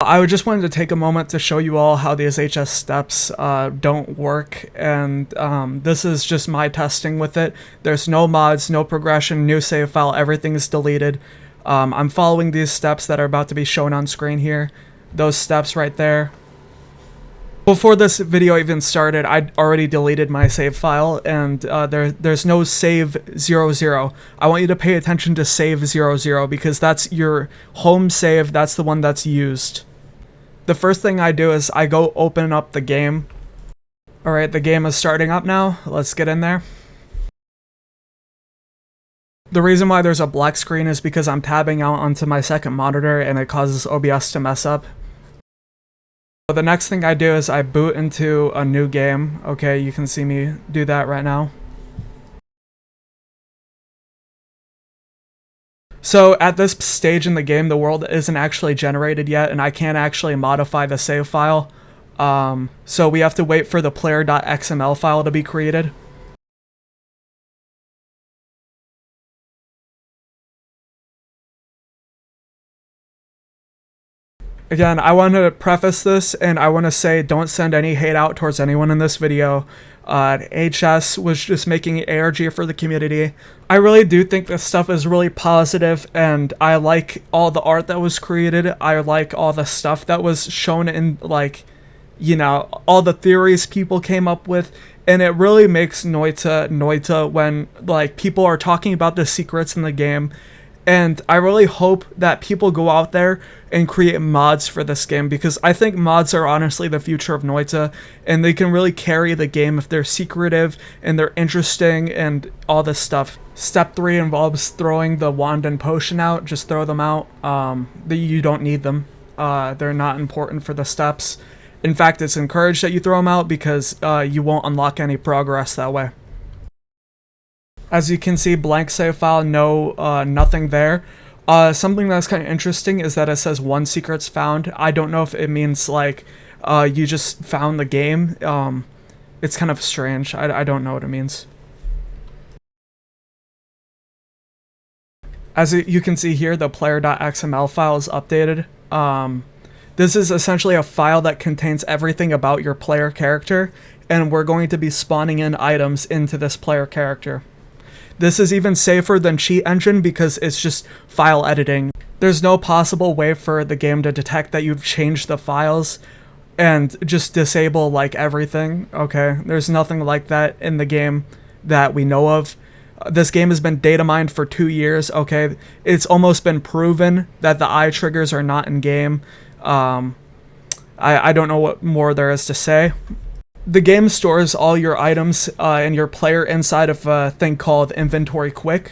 I just wanted to take a moment to show you all how these HS steps don't work, and this is just my testing with it. There's no mods, no progression, new save file, everything is deleted. I'm following these steps that are about to be shown on screen here. Those steps right there. Before this video even started, I'd already deleted my save file, and there's no save 00. I want you to pay attention to save 00 because that's your home save, that's the one that's used. The first thing I do is I go open up the game. Alright, the game is starting up now. Let's get in there. The reason why there's a black screen is because I'm tabbing out onto my second monitor and it causes OBS to mess up. So the next thing I do is I boot into a new game. Okay, you can see me do that right now. So at this stage in the game, the world isn't actually generated yet, and I can't actually modify the save file. So we have to wait for the player.xml file to be created. Again, I want to preface this, and I want to say don't send any hate out towards anyone in this video. HS was just making ARG for the community. I really do think this stuff is really positive, and I like all the art that was created. I like all the stuff that was shown in, like, you know, all the theories people came up with, and it really makes Noita when, like, people are talking about the secrets in the game. And I really hope that people go out there and create mods for this game, because I think mods are honestly the future of Noita, and they can really carry the game if they're secretive and they're interesting and all this stuff. Step 3 involves throwing the wand and potion out. Just throw them out. You don't need them. They're not important for the steps. In fact, it's encouraged that you throw them out because you won't unlock any progress that way. As you can see, blank save file, nothing there. Something that's kind of interesting is that it says 1 secret's found. I don't know if it means like you just found the game. It's kind of strange. I don't know what it means. As you can see here, the player.xml file is updated. This is essentially a file that contains everything about your player character, and we're going to be spawning in items into this player character. This is even safer than Cheat Engine because it's just file editing. There's no possible way for the game to detect that you've changed the files and just disable like everything, okay? There's nothing like that in the game that we know of. This game has been data mined for 2 years, okay? It's almost been proven that the eye triggers are not in game. I don't know what more there is to say. The game stores all your items and your player inside of a thing called Inventory Quick.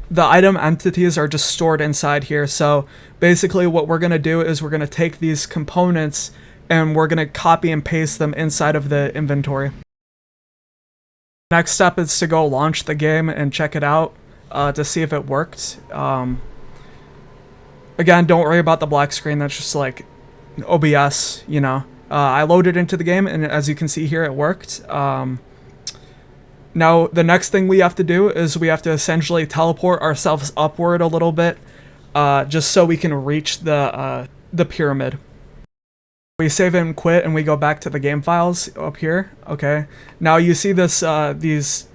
The item entities are just stored inside here, so basically what we're going to do is we're going to take these components and we're going to copy and paste them inside of the inventory. Next step is to go launch the game and check it out to see if it worked. Again, don't worry about the black screen, that's just like OBS, you know. I loaded into the game, and as you can see here, it worked. Now, the next thing we have to do is we have to essentially teleport ourselves upward a little bit, just so we can reach the pyramid. We save and quit, and we go back to the game files up here. Okay. Now you see this, these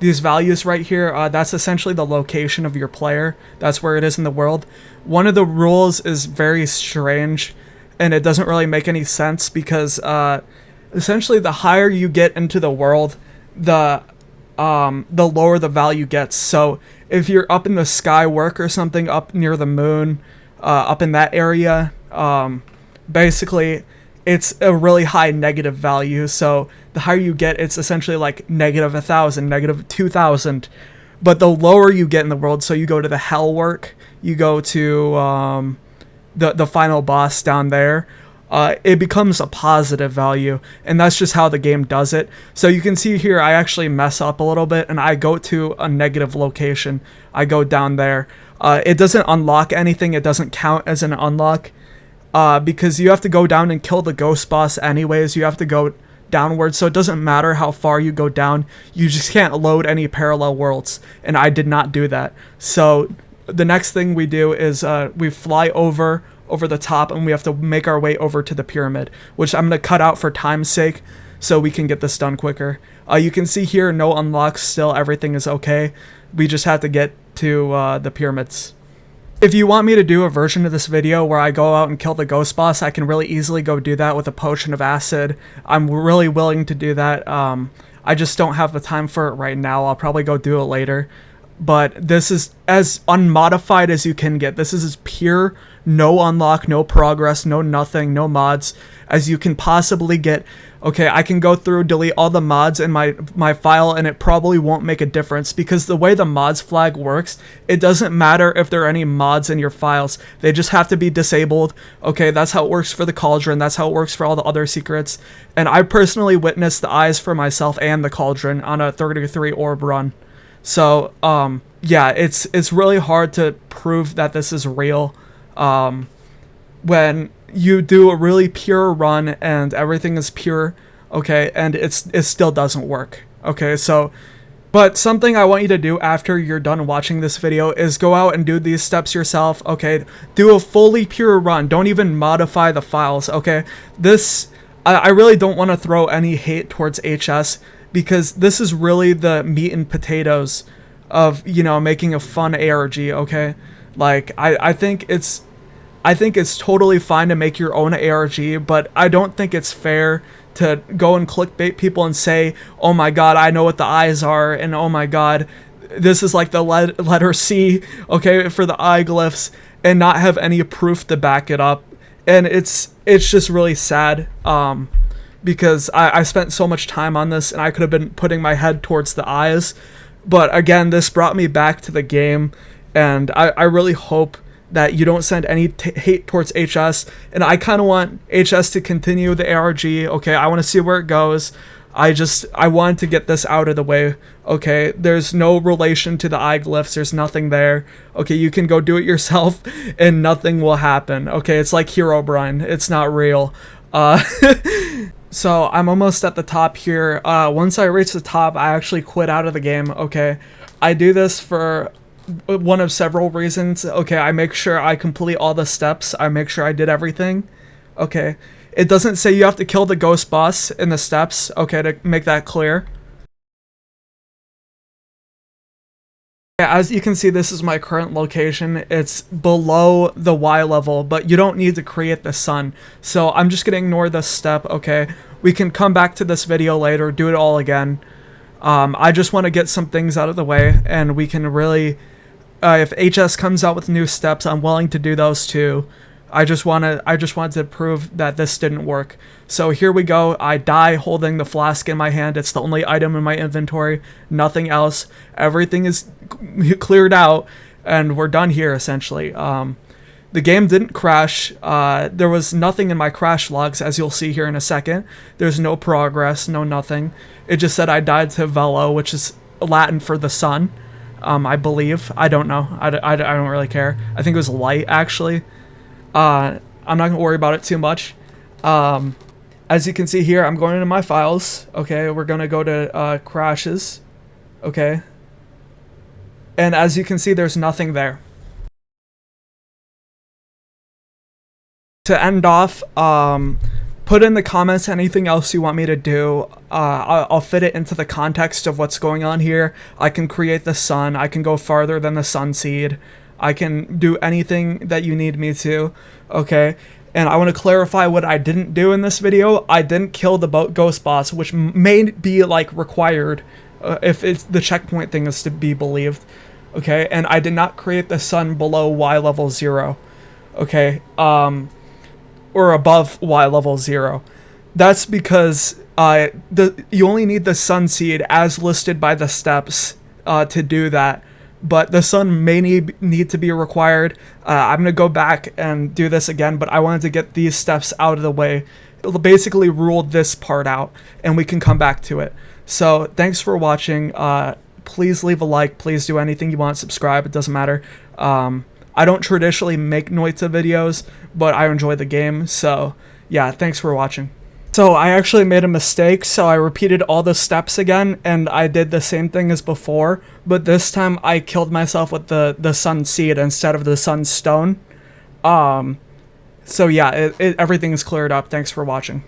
values right here. That's essentially the location of your player. That's where it is in the world. One of the rules is very strange, and it doesn't really make any sense because essentially the higher you get into the world, the lower the value gets. So if you're up in the sky work or something, up near the moon, up in that area, basically it's a really high negative value. So the higher you get, it's essentially like -1,000, -2,000. But the lower you get in the world, so you go to the hell work, you go to the final boss down there, it becomes a positive value, and that's just how the game does it. So you can see here I actually mess up a little bit and I go to a negative location. I go down there. It doesn't unlock anything, it doesn't count as an unlock because you have to go down and kill the ghost boss anyways. You have to go downwards, so it doesn't matter how far you go down, you just can't load any parallel worlds, and I did not do that. So the next thing we do is we fly over over the top, and we have to make our way over to the pyramid, which I'm going to cut out for time's sake so we can get this done quicker. You can see here, no unlocks still, everything is okay. We just have to get to the pyramids. If you want me to do a version of this video where I go out and kill the ghost boss, I can really easily go do that with a potion of acid. I'm really willing to do that. I just don't have the time for it right now. I'll probably go do it later. But this is as unmodified as you can get. This is as pure, no unlock, no progress, no nothing, no mods as you can possibly get. Okay, I can go through, delete all the mods in my file, and it probably won't make a difference because the way the mods flag works, it doesn't matter if there are any mods in your files. They just have to be disabled. Okay, that's how it works for the cauldron. That's how it works for all the other secrets. And I personally witnessed the eyes for myself and the cauldron on a 33 orb run. So, yeah, it's really hard to prove that this is real when you do a really pure run and everything is pure, okay, and it still doesn't work, okay? So, but something I want you to do after you're done watching this video is go out and do these steps yourself, okay? Do a fully pure run. Don't even modify the files, okay? I really don't want to throw any hate towards HS because this is really the meat and potatoes of, you know, making a fun ARG, okay? Like, I think it's totally fine to make your own ARG, but I don't think it's fair to go and clickbait people and say, oh my god, I know what the eyes are, and oh my god, this is like the letter C, okay, for the eye glyphs, and not have any proof to back it up. And it's just really sad, because I spent so much time on this, and I could have been putting my head towards the eyes. But again, this brought me back to the game, and I really hope that you don't send any hate towards HS, and I kind of want HS to continue the ARG, okay? I want to see where it goes. I wanted to get this out of the way, okay? There's no relation to the eye glyphs. There's nothing there, okay? You can go do it yourself, and nothing will happen, okay? It's like Herobrine. It's not real. So I'm almost at the top here. Once I reach the top, I actually quit out of the game, okay? I do this for one of several reasons. Okay, I make sure I complete all the steps. I make sure I did everything. Okay, it doesn't say you have to kill the ghost boss in the steps, okay, to make that clear. As you can see, this is my current location. It's below the Y level, but you don't need to create the sun. So I'm just gonna ignore this step, okay? We can come back to this video later, do it all again. I just want to get some things out of the way, and we can really, if HS comes out with new steps, I'm willing to do those too. I just wanted to prove that this didn't work. So here we go. I die holding the flask in my hand. It's the only item in my inventory. Nothing else. Everything is cleared out, and we're done here essentially. The game didn't crash. There was nothing in my crash logs, as you'll see here in a second. There's no progress, no nothing. It just said I died to Velo, which is Latin for the sun, I believe. I don't know. I don't really care. I think it was light, actually. I'm not going to worry about it too much. As you can see here, I'm going into my files. Okay, we're going to go to crashes. Okay. And as you can see, there's nothing there. To end off, put in the comments anything else you want me to do. I'll fit it into the context of what's going on here. I can create the sun. I can go farther than the sun seed. I can do anything that you need me to, okay? And I want to clarify what I didn't do in this video. I didn't kill the ghost boss, which may be like required if it's the checkpoint thing is to be believed, okay? And I did not create the sun below Y level 0, okay? Or above Y level 0. That's because you only need the sun seed as listed by the steps to do that. But the sun may need to be required. I'm gonna go back and do this again, but I wanted to get these steps out of the way. It'll basically rule this part out, and we can come back to it. So thanks for watching. Please leave a like. Please do anything you want. Subscribe. It doesn't matter. I don't traditionally make Noita videos, but I enjoy the game. So yeah, thanks for watching. So I actually made a mistake, so I repeated all the steps again, and I did the same thing as before, but this time I killed myself with the sun seed instead of the sun stone. So yeah, everything is cleared up. Thanks for watching.